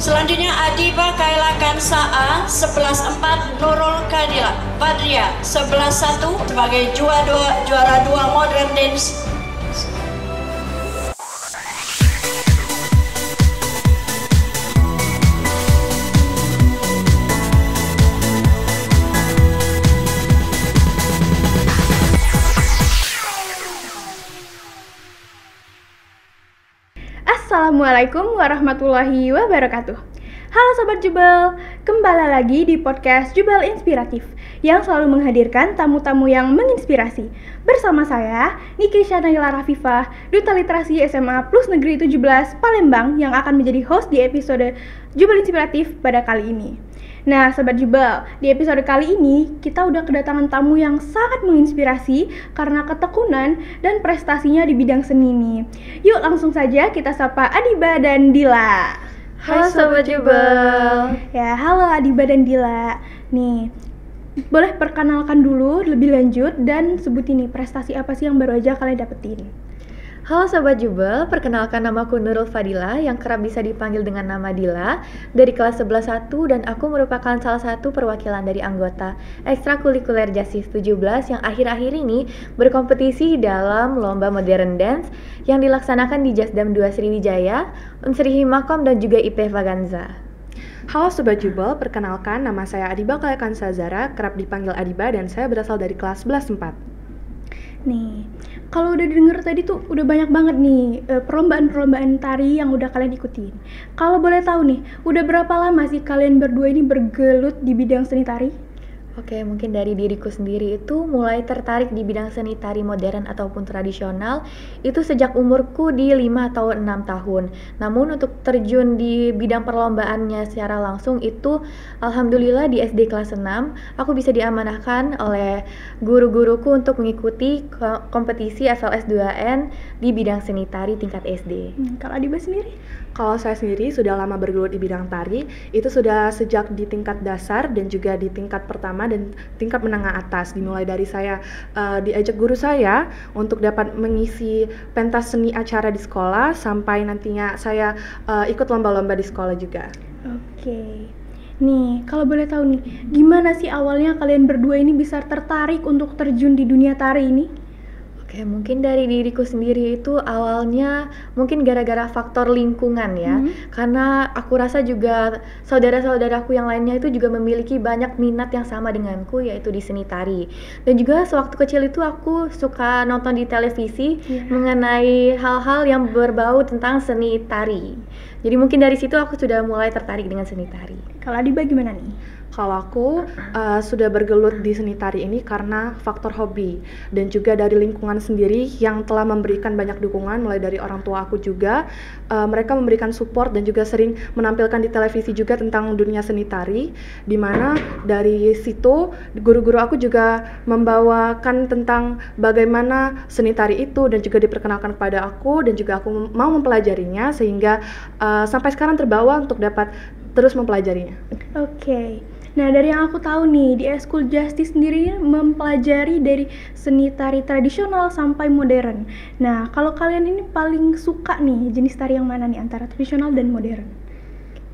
Selanjutnya Adiba Kaila Kansa A 11-4 Nurul Kadila Badria 11-1 sebagai juara 2 Modern Dance. Assalamualaikum warahmatullahi wabarakatuh. Halo Sobat Jubel, kembali lagi di podcast Jubel Inspiratif yang selalu menghadirkan tamu-tamu yang menginspirasi. Bersama saya, Niki Syanaila Rafifah, Duta Literasi SMA Plus Negeri 17 Palembang yang akan menjadi host di episode Jubel Inspiratif pada kali ini. Nah Sobat Jubel, di episode kali ini kita udah kedatangan tamu yang sangat menginspirasi karena ketekunan dan prestasinya di bidang seni nih. Yuk langsung saja kita sapa Adiba dan Dila. Halo Sobat Jubel. Ya, halo Adiba dan Dila. Nih, boleh perkenalkan dulu lebih lanjut dan sebutin nih prestasi apa sih yang baru aja kalian dapetin. Halo Sobat Jubel, perkenalkan namaku Nurul Fadila yang kerap bisa dipanggil dengan nama Dila dari kelas 11-1 dan aku merupakan salah satu perwakilan dari anggota ekstrakurikuler Justice 17 yang akhir-akhir ini berkompetisi dalam lomba modern dance yang dilaksanakan di Jasdam 2 Sriwijaya, Unsri Himakom dan juga IP Vaganza. Halo Sobat Jubel, perkenalkan nama saya Adiba Kaila Kansa Zara, kerap dipanggil Adiba dan saya berasal dari kelas 11-4. Nih, kalau udah denger tadi tuh udah banyak banget nih perlombaan-perlombaan tari yang udah kalian ikutin. Kalau boleh tahu nih, udah berapa lama sih kalian berdua ini bergelut di bidang seni tari? Oke, mungkin dari diriku sendiri itu mulai tertarik di bidang seni tari modern ataupun tradisional itu sejak umurku di 5 atau 6 tahun. Namun untuk terjun di bidang perlombaannya secara langsung itu alhamdulillah di SD kelas 6 aku bisa diamanahkan oleh guru-guruku untuk mengikuti kompetisi FLS 2N di bidang seni tari tingkat SD. Kalau Adiba sendiri? Kalau saya sendiri sudah lama bergelut di bidang tari, itu sudah sejak di tingkat dasar dan juga di tingkat pertama dan tingkat menengah atas. Dimulai dari saya diajak guru saya untuk dapat mengisi pentas seni acara di sekolah sampai nantinya saya ikut lomba-lomba di sekolah juga. Oke. Nih, kalau boleh tahu nih, gimana sih awalnya kalian berdua ini bisa tertarik untuk terjun di dunia tari ini? Oke, mungkin dari diriku sendiri itu awalnya mungkin gara-gara faktor lingkungan ya. Karena aku rasa juga saudara-saudaraku yang lainnya itu juga memiliki banyak minat yang sama denganku, yaitu di seni tari. Dan juga sewaktu kecil itu aku suka nonton di televisi mengenai hal-hal yang berbau tentang seni tari. Jadi mungkin dari situ aku sudah mulai tertarik dengan seni tari. Kalau Adiba gimana nih? Kalau aku sudah bergelut di seni tari ini karena faktor hobi dan juga dari lingkungan sendiri yang telah memberikan banyak dukungan, mulai dari orang tua aku juga. Mereka memberikan support dan juga sering menampilkan di televisi juga tentang dunia seni tari, di mana dari situ guru-guru aku juga membawakan tentang bagaimana seni tari itu dan juga diperkenalkan kepada aku dan juga aku mau mempelajarinya sehingga sampai sekarang terbawa untuk dapat terus mempelajarinya. Oke. Nah, dari yang aku tahu nih, di Eskul Justice sendiri mempelajari dari seni tari tradisional sampai modern. Nah, kalau kalian ini paling suka nih jenis tari yang mana nih antara tradisional dan modern?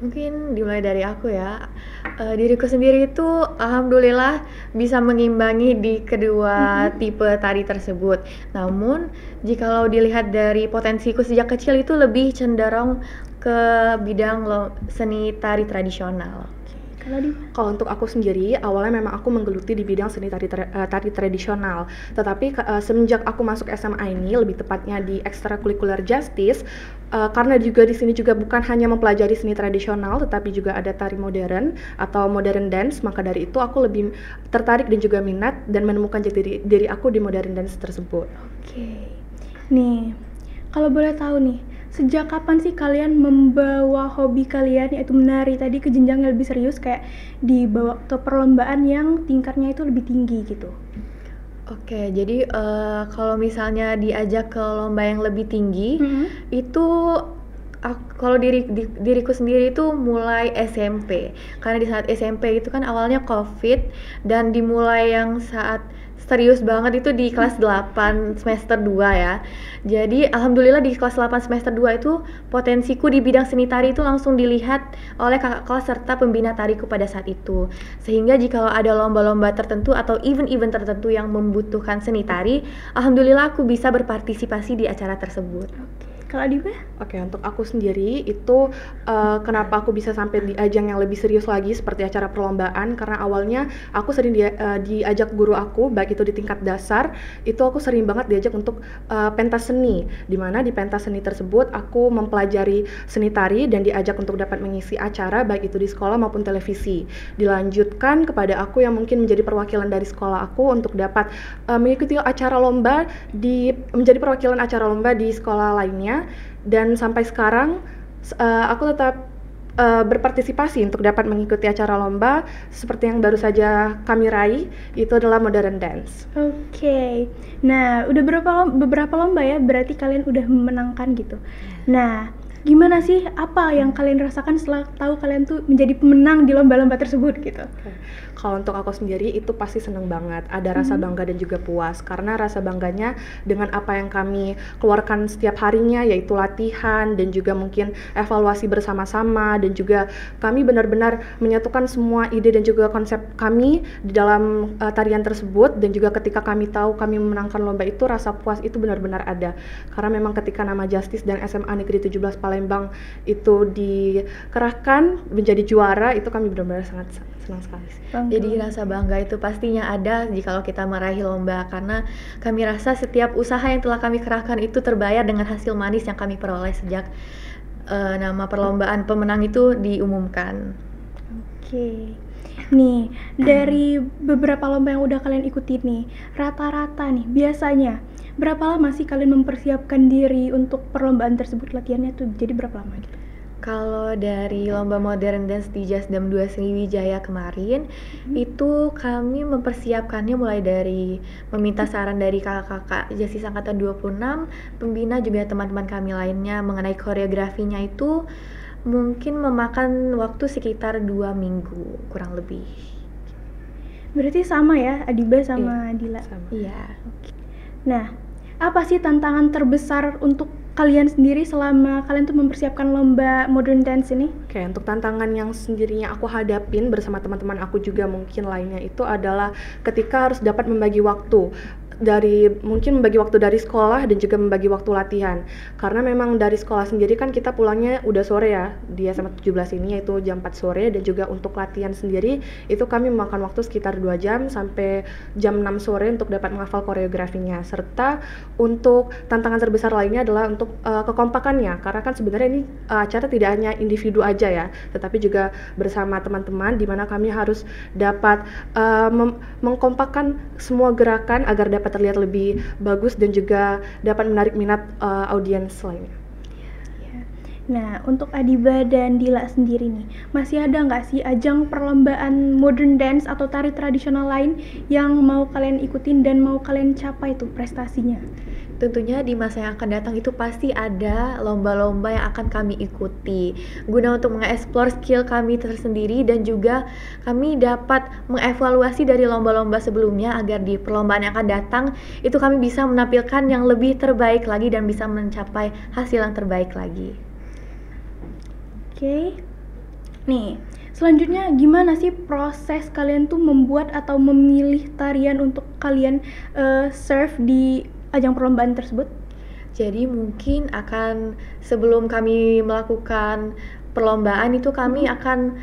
Mungkin dimulai dari aku ya. Diriku sendiri itu alhamdulillah bisa mengimbangi di kedua tipe tari tersebut. Namun, jikalau dilihat dari potensiku sejak kecil itu lebih cenderung ke bidang seni tari tradisional. Kalau untuk aku sendiri, awalnya memang aku menggeluti di bidang seni tari tradisional. Tetapi semenjak aku masuk SMA ini, lebih tepatnya di ekstrakurikuler Justice, karena juga di sini juga bukan hanya mempelajari seni tradisional, tetapi juga ada tari modern atau modern dance. Maka dari itu aku lebih tertarik dan juga minat dan menemukan jati diri aku di modern dance tersebut. Oke. Nih, kalau boleh tahu nih, sejak kapan sih kalian membawa hobi kalian yaitu menari tadi ke jenjang yang lebih serius, kayak dibawa ke perlombaan yang tingkatnya itu lebih tinggi gitu? Oke, jadi kalau misalnya diajak ke lomba yang lebih tinggi, itu kalau diriku sendiri itu mulai SMP. Karena di saat SMP itu kan awalnya COVID dan dimulai yang saat serius banget itu di kelas 8 semester 2 ya. Jadi alhamdulillah di kelas 8 semester 2 itu potensiku di bidang seni tari itu langsung dilihat oleh kakak kelas serta pembina tariku pada saat itu. Sehingga jika ada lomba-lomba tertentu atau event-event tertentu yang membutuhkan seni tari, alhamdulillah aku bisa berpartisipasi di acara tersebut. Kalau Adiba? Oke, untuk aku sendiri itu kenapa aku bisa sampai di ajang yang lebih serius lagi seperti acara perlombaan, karena awalnya aku sering diajak guru aku, baik itu di tingkat dasar, itu aku sering banget diajak untuk pentas seni, dimana di pentas seni tersebut aku mempelajari seni tari dan diajak untuk dapat mengisi acara baik itu di sekolah maupun televisi. Dilanjutkan kepada aku yang mungkin menjadi perwakilan dari sekolah aku untuk dapat mengikuti acara lomba menjadi perwakilan acara lomba di sekolah lainnya. Dan sampai sekarang aku tetap berpartisipasi untuk dapat mengikuti acara lomba seperti yang baru saja kami raih, itu adalah modern dance. Oke. Nah, udah beberapa lomba ya, berarti kalian udah memenangkan gitu. Nah, gimana sih apa yang kalian rasakan setelah tahu kalian tuh menjadi pemenang di lomba-lomba tersebut gitu? Kalau untuk aku sendiri itu pasti seneng banget, ada rasa bangga dan juga puas, karena rasa bangganya dengan apa yang kami keluarkan setiap harinya, yaitu latihan dan juga mungkin evaluasi bersama-sama, dan juga kami benar-benar menyatukan semua ide dan juga konsep kami di dalam tarian tersebut. Dan juga ketika kami tahu kami memenangkan lomba itu, rasa puas itu benar-benar ada, karena memang ketika nama Justice dan SMA Negeri 17 Palembang itu dikerahkan menjadi juara, itu kami benar-benar sangat senang sekali sih. Jadi rasa bangga itu pastinya ada jikalau kita meraih lomba, karena kami rasa setiap usaha yang telah kami kerahkan itu terbayar dengan hasil manis yang kami peroleh sejak nama perlombaan pemenang itu diumumkan. Oke. Nih, dari beberapa lomba yang udah kalian ikuti nih, rata-rata nih biasanya berapa lama sih kalian mempersiapkan diri untuk perlombaan tersebut? Latihannya tuh jadi berapa lama gitu? Kalau dari lomba modern dance di Jasdam 2 Sriwijaya kemarin, itu kami mempersiapkannya mulai dari meminta saran dari kakak-kakak Jasis Angkatan 26, pembina juga teman-teman kami lainnya mengenai koreografinya itu mungkin memakan waktu sekitar 2 minggu kurang lebih. Berarti sama ya, Adiba sama Dila? Sama. Iya. Oke. Nah, apa sih tantangan terbesar untuk kalian sendiri selama kalian tuh mempersiapkan lomba modern dance ini? Oke, untuk tantangan yang sendirinya aku hadapin bersama teman-teman aku juga mungkin lainnya itu adalah ketika harus dapat membagi waktu membagi waktu dari sekolah dan juga membagi waktu latihan, karena memang dari sekolah sendiri kan kita pulangnya udah sore ya di SMA 17 ini, yaitu jam 4 sore, dan juga untuk latihan sendiri itu kami memakan waktu sekitar 2 jam sampai jam 6 sore untuk dapat menghafal koreografinya. Serta untuk tantangan terbesar lainnya adalah untuk kekompakannya, karena kan sebenarnya ini acara tidak hanya individu aja ya, tetapi juga bersama teman-teman, di mana kami harus dapat mengkompakkan semua gerakan agar dapat terlihat lebih bagus dan juga dapat menarik minat audiens lainnya. Nah, untuk Adiba dan Dila sendiri nih, masih ada nggak sih ajang perlombaan modern dance atau tari tradisional lain yang mau kalian ikutin dan mau kalian capai tuh prestasinya? Tentunya di masa yang akan datang itu pasti ada lomba-lomba yang akan kami ikuti guna untuk mengeksplor skill kami tersendiri, dan juga kami dapat mengevaluasi dari lomba-lomba sebelumnya agar di perlombaan yang akan datang itu kami bisa menampilkan yang lebih terbaik lagi dan bisa mencapai hasil yang terbaik lagi. Oke. Nih, selanjutnya gimana sih proses kalian tuh membuat atau memilih tarian untuk kalian serve di ajang perlombaan tersebut? Jadi mungkin akan sebelum kami melakukan perlombaan itu kami akan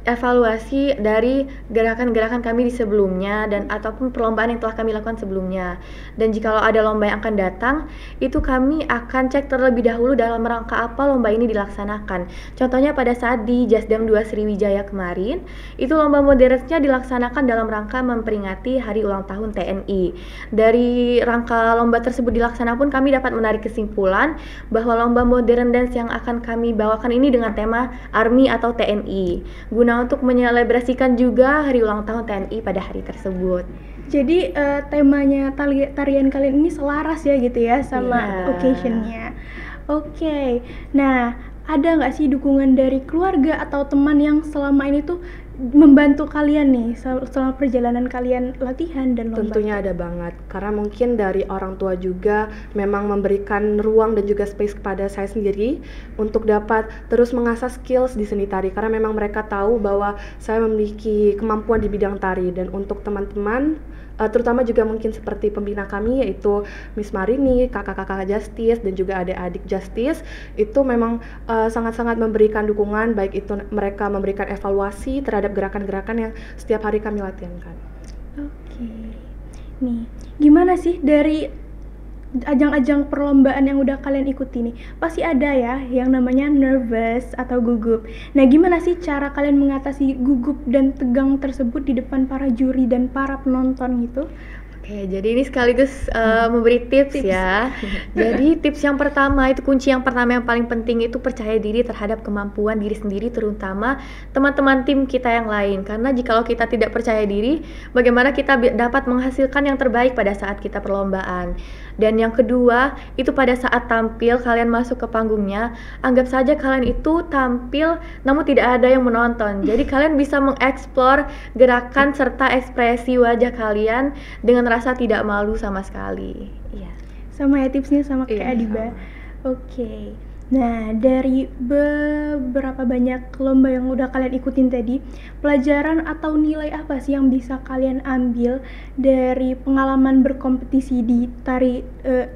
evaluasi dari gerakan-gerakan kami di sebelumnya dan ataupun perlombaan yang telah kami lakukan sebelumnya. Dan jikalau ada lomba yang akan datang, itu kami akan cek terlebih dahulu dalam rangka apa lomba ini dilaksanakan. Contohnya pada saat di Jasdam 2 Sriwijaya kemarin, itu lomba modernsnya dilaksanakan dalam rangka memperingati hari ulang tahun TNI. Dari rangka lomba tersebut dilaksanakan pun kami dapat menarik kesimpulan bahwa lomba modern dance yang akan kami bawakan ini dengan tema ARMY atau TNI, guna untuk menyelebrasikan juga hari ulang tahun TNI pada hari tersebut. Jadi temanya tarian kalian ini selaras ya gitu ya sama occasionnya. Oke. Nah, ada nggak sih dukungan dari keluarga atau teman yang selama ini tuh membantu kalian nih selama perjalanan kalian latihan dan lomba? Tentunya ada banget, karena mungkin dari orang tua juga memang memberikan ruang dan juga space kepada saya sendiri untuk dapat terus mengasah skills di seni tari, karena memang mereka tahu bahwa saya memiliki kemampuan di bidang tari. Dan untuk teman-teman, terutama juga mungkin seperti pembina kami yaitu Miss Marini, kakak-kakak Justice dan juga adik-adik Justice, itu memang sangat-sangat memberikan dukungan, baik itu mereka memberikan evaluasi terhadap gerakan-gerakan yang setiap hari kami latihankan. Oke. Nih, gimana sih dari ajang-ajang perlombaan yang udah kalian ikuti nih? Pasti ada ya yang namanya nervous atau gugup. Nah, gimana sih cara kalian mengatasi gugup dan tegang tersebut di depan para juri dan para penonton gitu? Oke, jadi ini sekaligus memberi tips ya. Jadi tips yang pertama itu, kunci yang pertama yang paling penting itu percaya diri terhadap kemampuan diri sendiri, terutama teman-teman tim kita yang lain. Karena jikalau kita tidak percaya diri, bagaimana kita dapat menghasilkan yang terbaik pada saat kita perlombaan. Dan yang kedua, itu pada saat tampil kalian masuk ke panggungnya, anggap saja kalian itu tampil namun tidak ada yang menonton. Jadi kalian bisa mengeksplor gerakan serta ekspresi wajah kalian dengan rasa tidak malu sama sekali. Iya. Sama ya tipsnya sama kayak Iya, Adiba. sama. Oke. Nah, dari beberapa banyak lomba yang udah kalian ikutin tadi, pelajaran atau nilai apa sih yang bisa kalian ambil dari pengalaman berkompetisi di tari,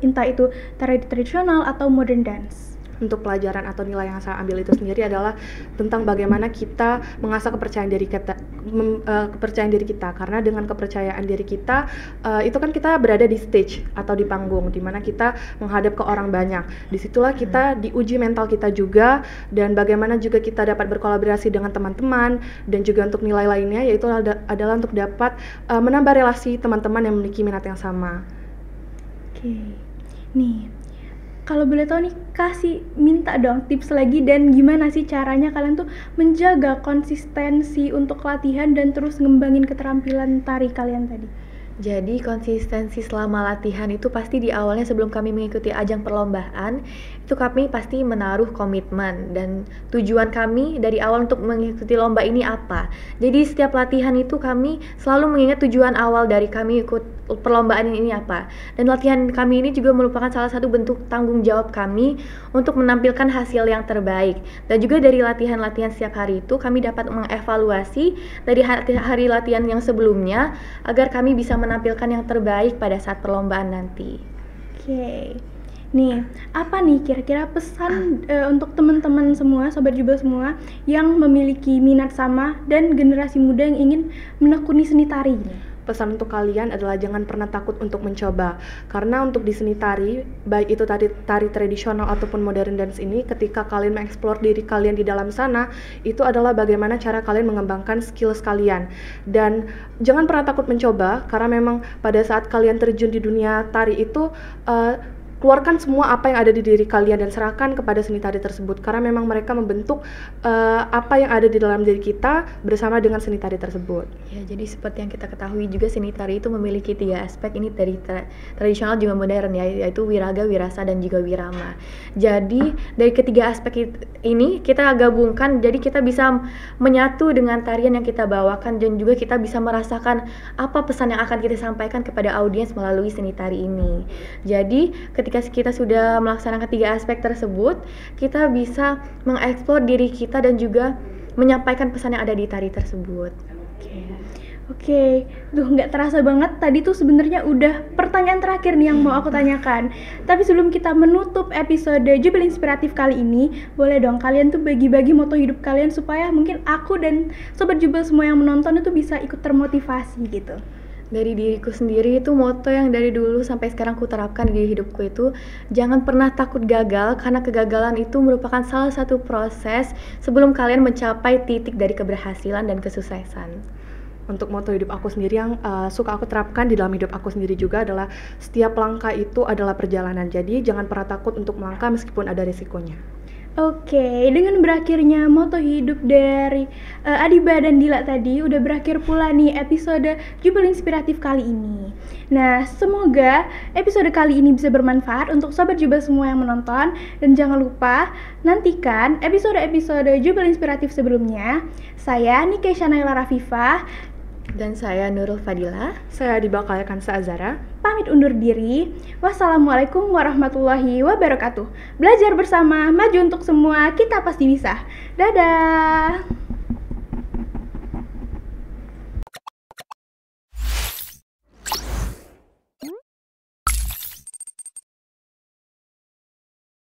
entah itu tari tradisional atau modern dance? Untuk pelajaran atau nilai yang saya ambil itu sendiri adalah tentang bagaimana kita mengasah kepercayaan diri kita, karena dengan kepercayaan diri kita itu kan kita berada di stage atau di panggung di mana kita menghadap ke orang banyak. Disitulah kita diuji mental kita juga, dan bagaimana juga kita dapat berkolaborasi dengan teman-teman, dan juga untuk nilai lainnya yaitu adalah untuk dapat menambah relasi teman-teman yang memiliki minat yang sama. Oke. Nih, kalau boleh tahu nih, minta dong tips lagi, dan gimana sih caranya kalian tuh menjaga konsistensi untuk latihan dan terus ngembangin keterampilan tari kalian tadi? Jadi konsistensi selama latihan itu pasti di awalnya sebelum kami mengikuti ajang perlombaan, itu kami pasti menaruh komitmen dan tujuan kami dari awal untuk mengikuti lomba ini apa. Jadi setiap latihan itu kami selalu mengingat tujuan awal dari kami ikut perlombaan ini apa. Dan latihan kami ini juga merupakan salah satu bentuk tanggung jawab kami untuk menampilkan hasil yang terbaik. Dan juga dari latihan-latihan setiap hari itu kami dapat mengevaluasi dari hari latihan yang sebelumnya agar kami bisa menampilkan yang terbaik pada saat perlombaan nanti. Oke. Nih, apa nih kira-kira pesan untuk teman-teman semua, sobat Jubel semua yang memiliki minat sama dan generasi muda yang ingin menekuni seni tari ini? Pesan untuk kalian adalah jangan pernah takut untuk mencoba, karena untuk di seni tari, baik itu tari tradisional ataupun modern dance ini, ketika kalian mengeksplor diri kalian di dalam sana, itu adalah bagaimana cara kalian mengembangkan skills kalian. Dan jangan pernah takut mencoba, karena memang pada saat kalian terjun di dunia tari itu, keluarkan semua apa yang ada di diri kalian dan serahkan kepada seni tari tersebut, karena memang mereka membentuk apa yang ada di dalam diri kita bersama dengan seni tari tersebut. Ya, jadi seperti yang kita ketahui juga seni tari itu memiliki 3 aspek, ini dari tradisional juga modern ya, yaitu wiraga, wirasa, dan juga wirama. Jadi dari ketiga aspek ini kita gabungkan, jadi kita bisa menyatu dengan tarian yang kita bawakan, dan juga kita bisa merasakan apa pesan yang akan kita sampaikan kepada audiens melalui seni tari ini. Jadi ketika kita sudah melaksanakan 3 aspek tersebut, kita bisa mengeksplor diri kita dan juga menyampaikan pesan yang ada di tari tersebut. Oke, nggak terasa banget tadi tuh sebenarnya udah pertanyaan terakhir nih yang mau aku tanyakan. Tapi sebelum kita menutup episode Jubel Inspiratif kali ini, boleh dong kalian tuh bagi-bagi moto hidup kalian supaya mungkin aku dan sobat Jubel semua yang menonton itu bisa ikut termotivasi gitu. Dari diriku sendiri itu moto yang dari dulu sampai sekarang ku terapkan di hidupku itu, jangan pernah takut gagal, karena kegagalan itu merupakan salah satu proses sebelum kalian mencapai titik dari keberhasilan dan kesuksesan. Untuk moto hidup aku sendiri yang suka aku terapkan di dalam hidup aku sendiri juga adalah setiap langkah itu adalah perjalanan. Jadi jangan pernah takut untuk melangkah meskipun ada resikonya. Oke, dengan berakhirnya moto hidup dari Adiba dan Dila tadi, udah berakhir pula nih episode Jubel Inspiratif kali ini. Nah, semoga episode kali ini bisa bermanfaat untuk sobat Jubel semua yang menonton. Dan jangan lupa, nantikan episode-episode Jubel Inspiratif sebelumnya. Saya Nikesha Naila Rafifah. Dan saya Nurul Fadila. Saya Adiba Kansa Azara. Pamit undur diri. Wassalamualaikum warahmatullahi wabarakatuh. Belajar bersama, maju untuk semua, kita pasti bisa. Dadah.